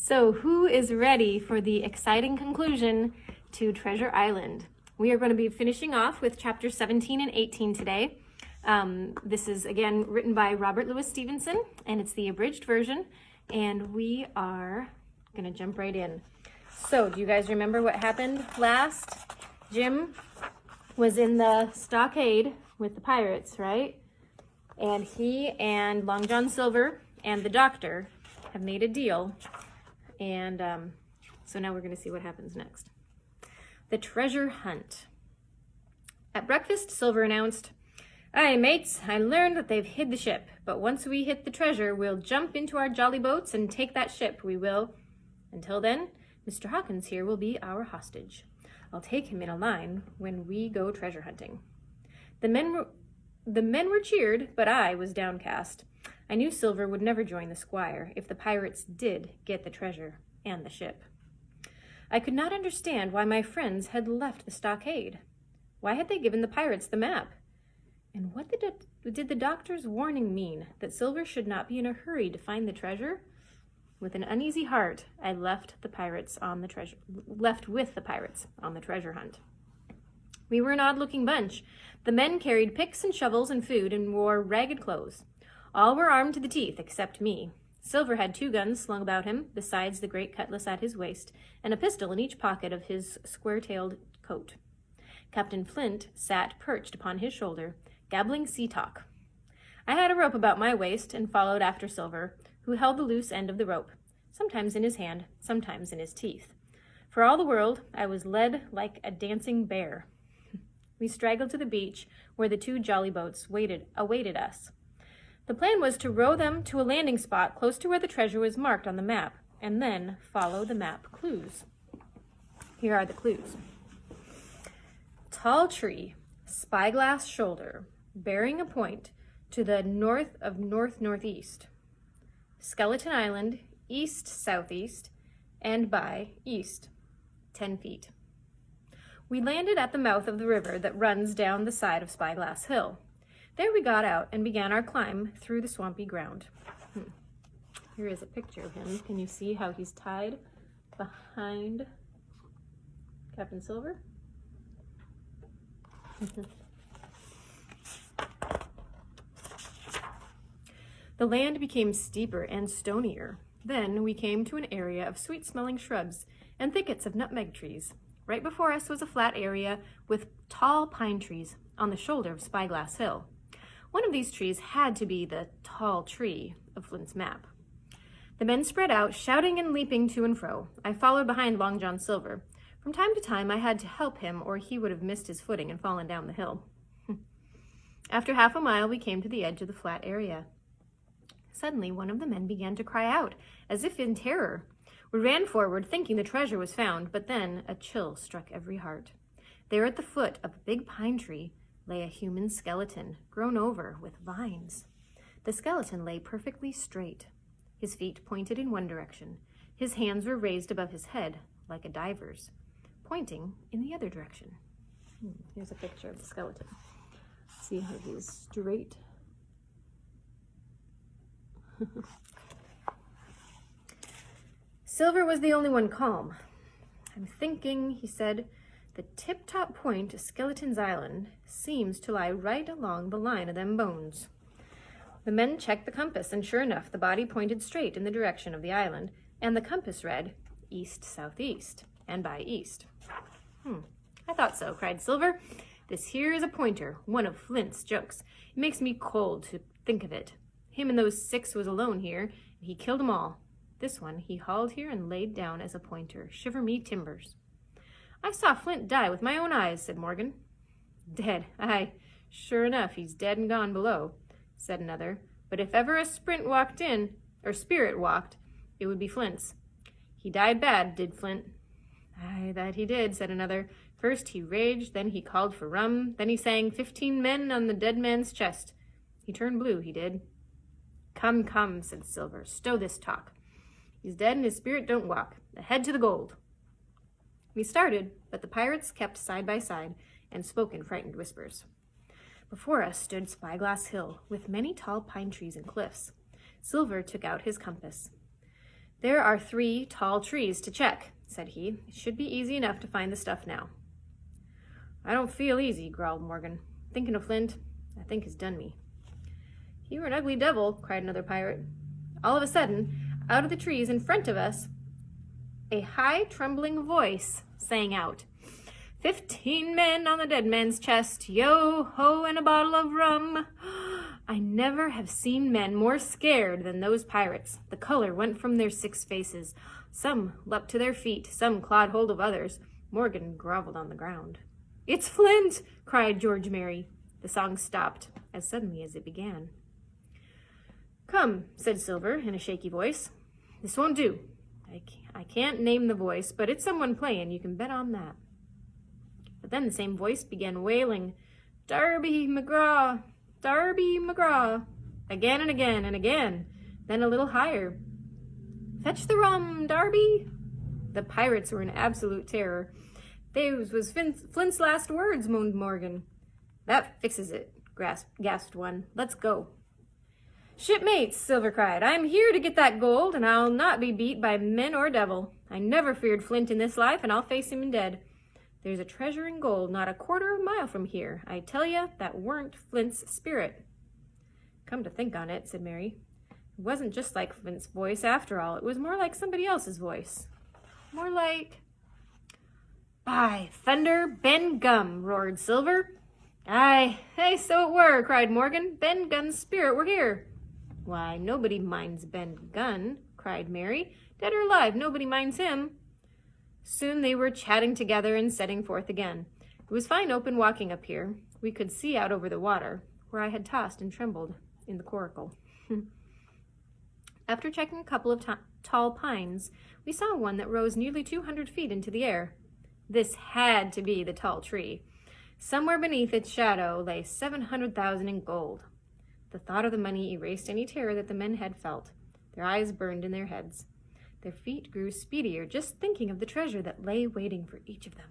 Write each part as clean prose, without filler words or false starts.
So who is ready for the exciting conclusion to Treasure Island? We are going to be finishing off with chapters 17 and 18 today. This is, again, written by Robert Louis Stevenson, and it's the abridged version, and we are going to jump right in. So, do you guys remember what happened last? Jim was in the stockade with the pirates, right? And he and Long John Silver and the doctor have made a deal, and so now we're going to see what happens next. The treasure hunt. At breakfast, Silver announced, "Aye, mates, I learned that they've hid the ship, but once we hit the treasure, we'll jump into our jolly boats and take that ship, we will. Until then, Mr. Hawkins here will be our hostage. I'll take him in a line when we go treasure hunting." The men were cheered, but I was downcast. I knew Silver would never join the squire if the pirates did get the treasure and the ship. I could not understand why my friends had left the stockade. Why had they given the pirates the map? And what did the doctor's warning mean, that Silver should not be in a hurry to find the treasure? With an uneasy heart, I left with the pirates on the treasure hunt. We were an odd-looking bunch. The men carried picks and shovels and food and wore ragged clothes. All were armed to the teeth except me. Silver had 2 guns slung about him, besides the great cutlass at his waist, and a pistol in each pocket of his square-tailed coat. Captain Flint sat perched upon his shoulder, gabbling sea talk. I had a rope about my waist and followed after Silver, who held the loose end of the rope, sometimes in his hand, sometimes in his teeth. For all the world, I was led like a dancing bear. We straggled to the beach, where the 2 jolly boats awaited us. The plan was to row them to a landing spot close to where the treasure was marked on the map, and then follow the map clues. Here are the clues. Tall tree, spyglass shoulder, bearing a point to the north of north-northeast. Skeleton Island, east-southeast, and by east, 10 feet. We landed at the mouth of the river that runs down the side of Spyglass Hill. There we got out and began our climb through the swampy ground. Here is a picture of him. Can you see how he's tied behind Captain Silver? The land became steeper and stonier. Then we came to an area of sweet-smelling shrubs and thickets of nutmeg trees. Right before us was a flat area with tall pine trees on the shoulder of Spyglass Hill. One of these trees had to be the tall tree of Flint's map. The men spread out, shouting and leaping to and fro. I followed behind Long John Silver. From time to time, I had to help him, or he would have missed his footing and fallen down the hill. After half a mile, we came to the edge of the flat area. Suddenly, one of the men began to cry out, as if in terror. We ran forward, thinking the treasure was found, but then a chill struck every heart. There at the foot of a big pine tree lay a human skeleton, grown over with vines. The skeleton lay perfectly straight. His feet pointed in one direction. His hands were raised above his head, like a diver's, pointing in the other direction. Here's a picture of the skeleton. See how he's straight? Silver was the only one calm. "I'm thinking," he said, "the tip-top point of Skeleton's Island seems to lie right along the line of them bones." The men checked the compass, and sure enough, the body pointed straight in the direction of the island, and the compass read east-southeast, and by east. "I thought so," cried Silver. "This here is a pointer, one of Flint's jokes. It makes me cold to think of it. Him and those 6 was alone here, and he killed 'em all. This one he hauled here and laid down as a pointer. Shiver me timbers." "I saw Flint die with my own eyes," said Morgan. "Dead, aye, sure enough, he's dead and gone below," said another. "But if ever a spirit walked, it would be Flint's. He died bad, did Flint." "Aye, that he did," said another. "First he raged, then he called for rum, then he sang 15 men on the dead man's chest. He turned blue, he did." "Come, come," said Silver, "stow this talk. He's dead and his spirit don't walk. Ahead to the gold." We started, but the pirates kept side by side and spoke in frightened whispers. Before us stood Spyglass Hill, with many tall pine trees and cliffs. Silver took out his compass. There are 3 tall trees to check, said he. It should be easy enough to find the stuff now. I don't feel easy, growled Morgan. Thinking of Flint, I think has done me. You were an ugly devil, cried another pirate. All of a sudden, out of the trees in front of us, a high, trembling voice sang out, 15 men on the dead man's chest, yo-ho, and a bottle of rum. I never have seen men more scared than those pirates. The color went from their 6 faces. Some leapt to their feet, some clawed hold of others. Morgan groveled on the ground. It's Flint, cried George Merry. The song stopped as suddenly as it began. Come, said Silver in a shaky voice. This won't do. I can't name the voice, but it's someone playing. You can bet on that. But then the same voice began wailing, Darby McGraw, Darby McGraw, again and again and again, then a little higher. Fetch the rum, Darby. The pirates were in absolute terror. Those was Flint's last words, moaned Morgan. That fixes it, gasped one. Let's go. Shipmates, Silver cried, I'm here to get that gold, and I'll not be beat by men or devil. I never feared Flint in this life, and I'll face him in dead. There's a treasure in gold not a quarter of a mile from here. I tell you, that weren't Flint's spirit. Come to think on it, said Mary. It wasn't just like Flint's voice after all. It was more like somebody else's voice. More like... By thunder, Ben Gum, roared Silver. Aye, so it were, cried Morgan. Ben Gun's spirit were here. Why, nobody minds Ben Gunn, cried Mary. Dead or alive, nobody minds him. Soon they were chatting together and setting forth again. It was fine open walking up here. We could see out over the water, where I had tossed and trembled in the coracle. After checking a couple of tall pines, we saw one that rose nearly 200 feet into the air. This had to be the tall tree. Somewhere beneath its shadow lay 700,000 in gold. The thought of the money erased any terror that the men had felt. Their eyes burned in their heads. Their feet grew speedier just thinking of the treasure that lay waiting for each of them.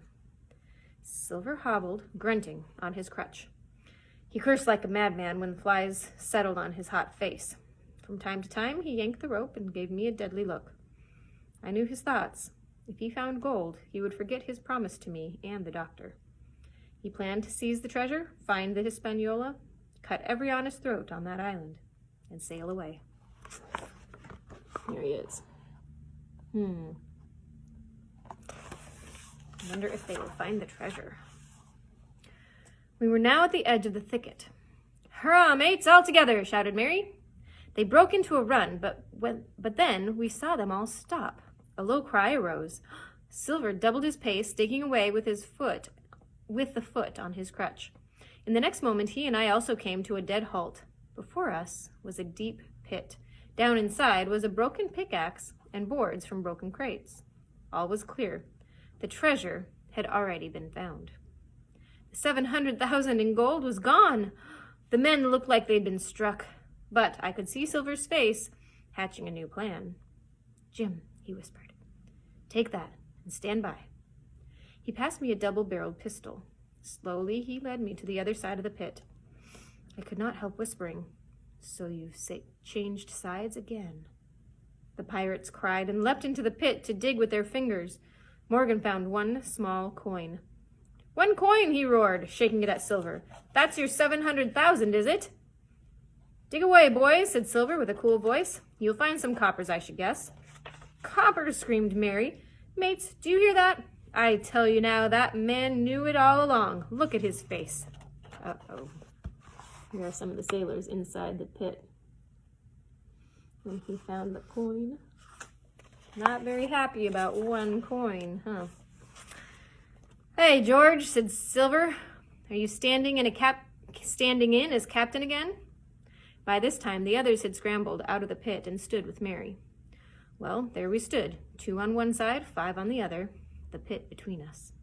Silver hobbled, grunting, on his crutch. He cursed like a madman when flies settled on his hot face. From time to time, he yanked the rope and gave me a deadly look. I knew his thoughts. If he found gold, he would forget his promise to me and the doctor. He planned to seize the treasure, find the Hispaniola, cut every honest throat on that island, and sail away. Here he is. I wonder if they will find the treasure. We were now at the edge of the thicket. Hurrah, mates, all together, shouted Mary. They broke into a run, but then we saw them all stop. A low cry arose. Silver doubled his pace, digging away with the foot on his crutch. In the next moment, he and I also came to a dead halt. Before us was a deep pit. Down inside was a broken pickaxe and boards from broken crates. All was clear. The treasure had already been found. The 700,000 in gold was gone. The men looked like they'd been struck, but I could see Silver's face hatching a new plan. Jim, he whispered, take that and stand by. He passed me a double-barreled pistol. Slowly, he led me to the other side of the pit. I could not help whispering, so you've changed sides again. The pirates cried and leapt into the pit to dig with their fingers. Morgan found one small coin. 1 coin, he roared, shaking it at Silver. That's your 700,000, is it? Dig away, boys, said Silver with a cool voice. You'll find some coppers, I should guess. Coppers, screamed Mary. Mates, do you hear that? I tell you now, that man knew it all along. Look at his face. Uh-oh. Here are some of the sailors inside the pit. When he found the coin. Not very happy about 1 coin, huh? Hey, George, said Silver. Are you standing in as captain again? By this time, the others had scrambled out of the pit and stood with Mary. Well, there we stood, 2 on one side, 5 on the other, the pit between us.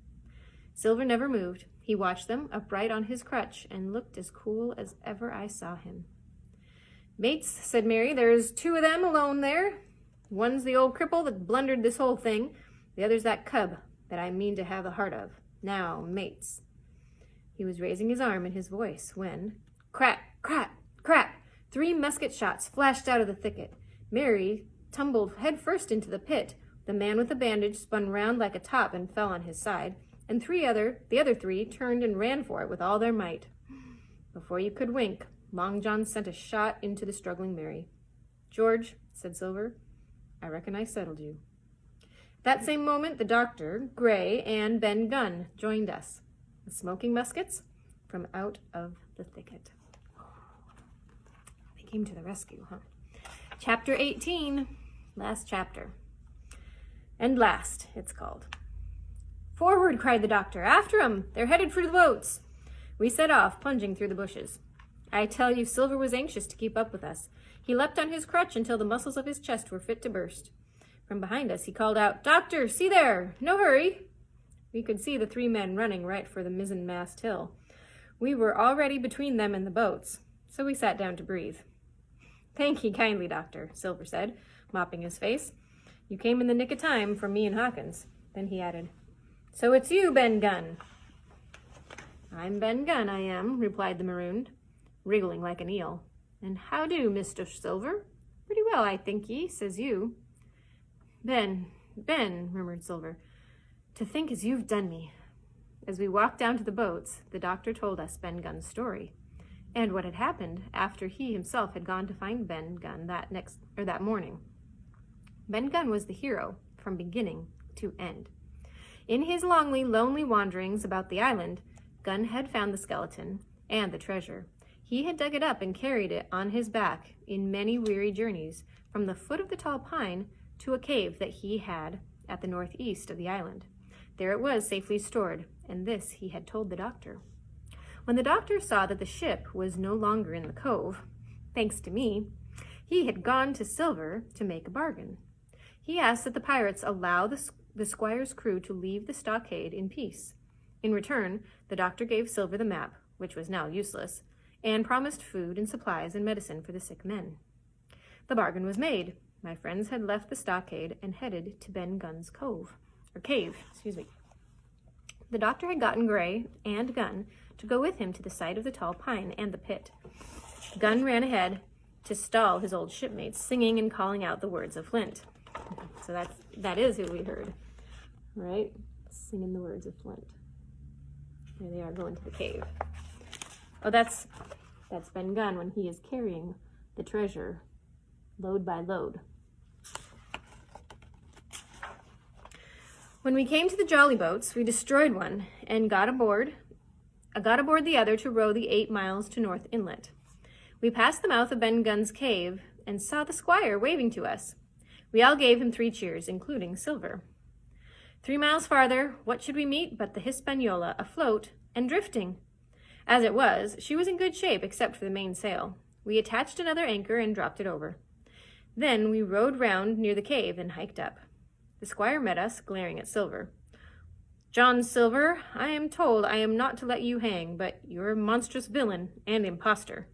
Silver never moved. He watched them, upright on his crutch, and looked as cool as ever I saw him. Mates, said Mary, there's 2 of them alone there. One's the old cripple that blundered this whole thing. The other's that cub that I mean to have the heart of. Now, mates. He was raising his arm in his voice when, crack, crack, crack, 3 musket shots flashed out of the thicket. Mary tumbled headfirst into the pit. The man with the bandage spun round like a top and fell on his side, and the other three turned and ran for it with all their might. Before you could wink, Long John sent a shot into the struggling Mary. "George," said Silver, "I reckon I settled you." That same moment, the doctor, Gray, and Ben Gunn joined us, with smoking muskets from out of the thicket. They came to the rescue, huh? Chapter 18, last chapter. And last, it's called. "Forward," cried the doctor. "After 'em! They're headed for the boats." We set off, plunging through the bushes. I tell you, Silver was anxious to keep up with us. He leapt on his crutch until the muscles of his chest were fit to burst. From behind us, he called out, "Doctor, see there! No hurry!" We could see the three men running right for the mizzen-mast hill. We were already between them and the boats, so we sat down to breathe. "Thank ye kindly, Doctor," Silver said, mopping his face. "You came in the nick of time for me and Hawkins." Then he added, "So it's you, Ben Gunn." "I'm Ben Gunn, I am," replied the marooned, wriggling like an eel. "And how do, Mr. Silver?" "Pretty well, I think ye, says you." Ben, murmured Silver, "to think as you've done me." As we walked down to the boats, the doctor told us Ben Gunn's story, and what had happened after he himself had gone to find Ben Gunn that morning. Ben Gunn was the hero from beginning to end. In his lonely wanderings about the island, Gunn had found the skeleton and the treasure. He had dug it up and carried it on his back in many weary journeys from the foot of the tall pine to a cave that he had at the northeast of the island. There it was, safely stored, and this he had told the doctor. When the doctor saw that the ship was no longer in the cove, thanks to me, he had gone to Silver to make a bargain. He asked that the pirates allow the squire's crew to leave the stockade in peace. In return, the doctor gave Silver the map, which was now useless, and promised food and supplies and medicine for the sick men. The bargain was made. My friends had left the stockade and headed to Ben Gunn's cave. The doctor had gotten Gray and Gunn to go with him to the site of the tall pine and the pit. Gunn ran ahead to stall his old shipmates, singing and calling out the words of Flint. So that is who we heard, right? Singing the words of Flint. Here they are going to the cave. Oh, that's Ben Gunn when he is carrying the treasure load by load. When we came to the jolly boats, we destroyed one and got aboard the other to row the 8 miles to North Inlet. We passed the mouth of Ben Gunn's cave and saw the squire waving to us. We all gave him 3 cheers, including Silver. 3 miles farther, what should we meet but the Hispaniola, afloat and drifting? As it was, she was in good shape except for the mainsail. We attached another anchor and dropped it over. Then we rowed round near the cave and hiked up. The squire met us, glaring at Silver. "John Silver, I am told I am not to let you hang, but you're a monstrous villain and impostor."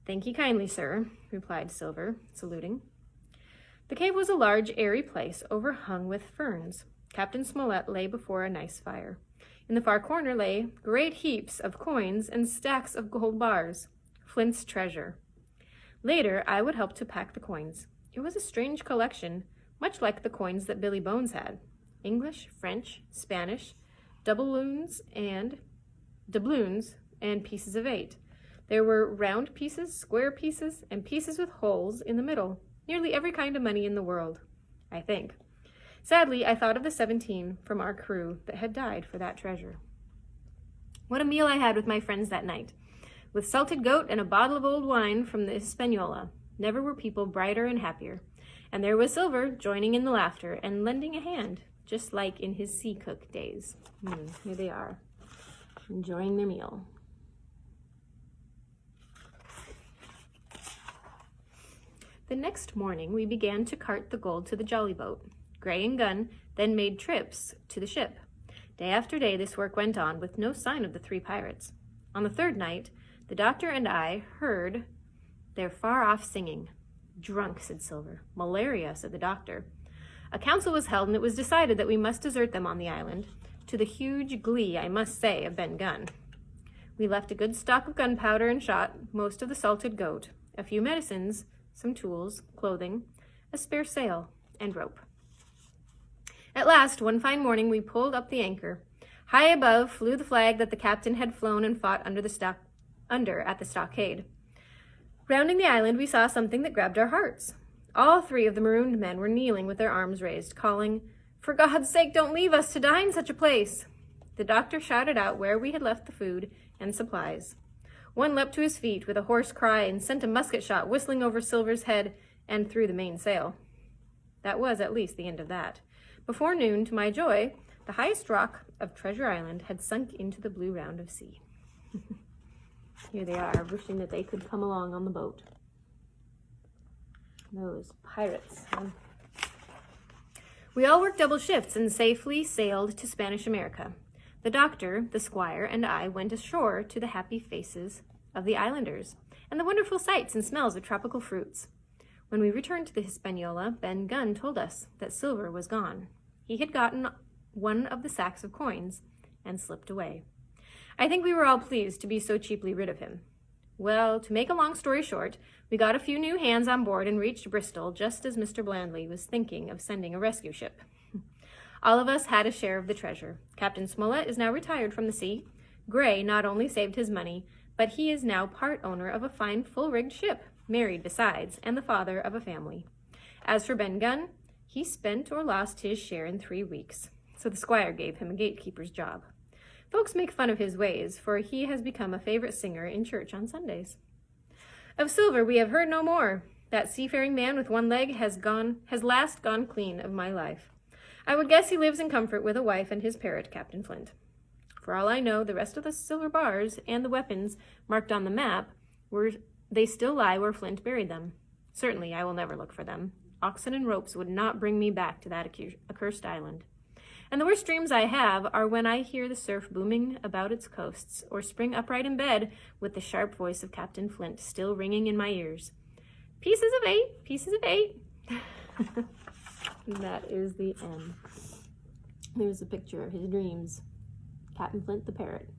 "Thank ye kindly, sir," replied Silver, saluting. The cave was a large, airy place overhung with ferns. Captain Smollett lay before a nice fire. In the far corner lay great heaps of coins and stacks of gold bars, Flint's treasure. Later, I would help to pack the coins. It was a strange collection, much like the coins that Billy Bones had. English, French, Spanish, doubloons and pieces of 8. There were round pieces, square pieces, and pieces with holes in the middle. Nearly every kind of money in the world, I think. Sadly, I thought of the 17 from our crew that had died for that treasure. What a meal I had with my friends that night. With salted goat and a bottle of old wine from the Hispaniola. Never were people brighter and happier. And there was Silver, joining in the laughter and lending a hand, just like in his sea cook days. Here they are, enjoying their meal. The next morning, we began to cart the gold to the jolly boat. Gray and Gunn then made trips to the ship. Day after day, this work went on with no sign of the 3 pirates. On the 3rd night, the doctor and I heard their far-off singing. "Drunk," said Silver. "Malaria," said the doctor. A council was held, and it was decided that we must desert them on the island, to the huge glee, I must say, of Ben Gunn. We left a good stock of gunpowder and shot, most of the salted goat, a few medicines, some tools, clothing, a spare sail, and rope. At last, one fine morning, we pulled up the anchor. High above flew the flag that the captain had flown and fought under at the stockade. Rounding the island, we saw something that grabbed our hearts. All 3 of the marooned men were kneeling with their arms raised, calling, "For God's sake, don't leave us to die in such a place." The doctor shouted out where we had left the food and supplies. One leapt to his feet with a hoarse cry and sent a musket shot whistling over Silver's head and through the mainsail. That was at least the end of that. Before noon, to my joy, the highest rock of Treasure Island had sunk into the blue round of sea. Here they are, wishing that they could come along on the boat. Those pirates. We all worked double shifts and safely sailed to Spanish America. The doctor, the squire, and I went ashore to the happy faces of the islanders and the wonderful sights and smells of tropical fruits. When we returned to the Hispaniola, Ben Gunn told us that Silver was gone. He had gotten one of the sacks of coins and slipped away. I think we were all pleased to be so cheaply rid of him. Well, to make a long story short, we got a few new hands on board and reached Bristol just as Mr. Blandley was thinking of sending a rescue ship. All of us had a share of the treasure. Captain Smollett is now retired from the sea. Gray not only saved his money, but he is now part owner of a fine full-rigged ship, married besides, and the father of a family. As for Ben Gunn, he spent or lost his share in 3 weeks, so the squire gave him a gatekeeper's job. Folks make fun of his ways, for he has become a favorite singer in church on Sundays. Of Silver we have heard no more. That seafaring man with one leg has last gone clean of my life. I would guess he lives in comfort with a wife and his parrot, Captain Flint. For all I know, the rest of the silver bars and the weapons marked on the map, they still lie where Flint buried them. Certainly I will never look for them. Oxen and ropes would not bring me back to that accursed island. And the worst dreams I have are when I hear the surf booming about its coasts, or spring upright in bed with the sharp voice of Captain Flint still ringing in my ears. Pieces of 8, pieces of 8. That is the end. There's a picture of his dreams. Captain Flint the parrot.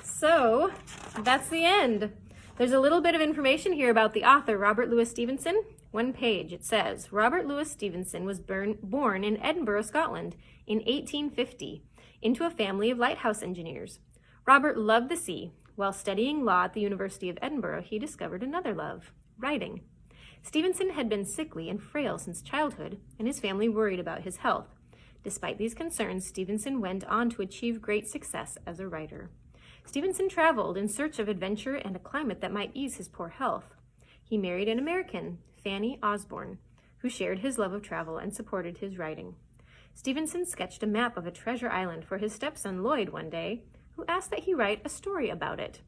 So, that's the end. There's a little bit of information here about the author, Robert Louis Stevenson. One page, it says, Robert Louis Stevenson was born in Edinburgh, Scotland in 1850 into a family of lighthouse engineers. Robert loved the sea. While studying law at the University of Edinburgh, he discovered another love, writing. Stevenson had been sickly and frail since childhood, and his family worried about his health. Despite these concerns, Stevenson went on to achieve great success as a writer. Stevenson traveled in search of adventure and a climate that might ease his poor health. He married an American, Fanny Osborne, who shared his love of travel and supported his writing. Stevenson sketched a map of a treasure island for his stepson Lloyd one day, who asked that he write a story about it,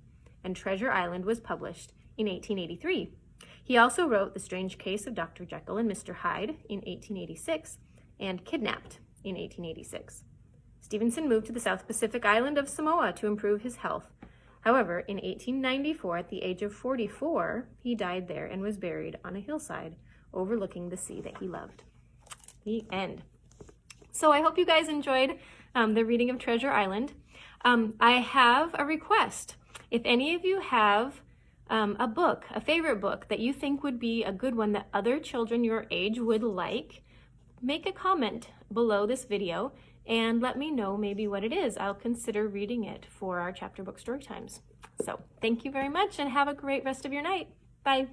and Treasure Island was published in 1883. He also wrote The Strange Case of Dr. Jekyll and Mr. Hyde in 1886 and Kidnapped in 1886. Stevenson moved to the South Pacific island of Samoa to improve his health. However, in 1894, at the age of 44, he died there and was buried on a hillside overlooking the sea that he loved. The end. So I hope you guys enjoyed the reading of Treasure Island. I have a request. If any of you have a book, a favorite book that you think would be a good one that other children your age would like, make a comment below this video and let me know maybe what it is. I'll consider reading it for our chapter book story times. So thank you very much and have a great rest of your night. Bye.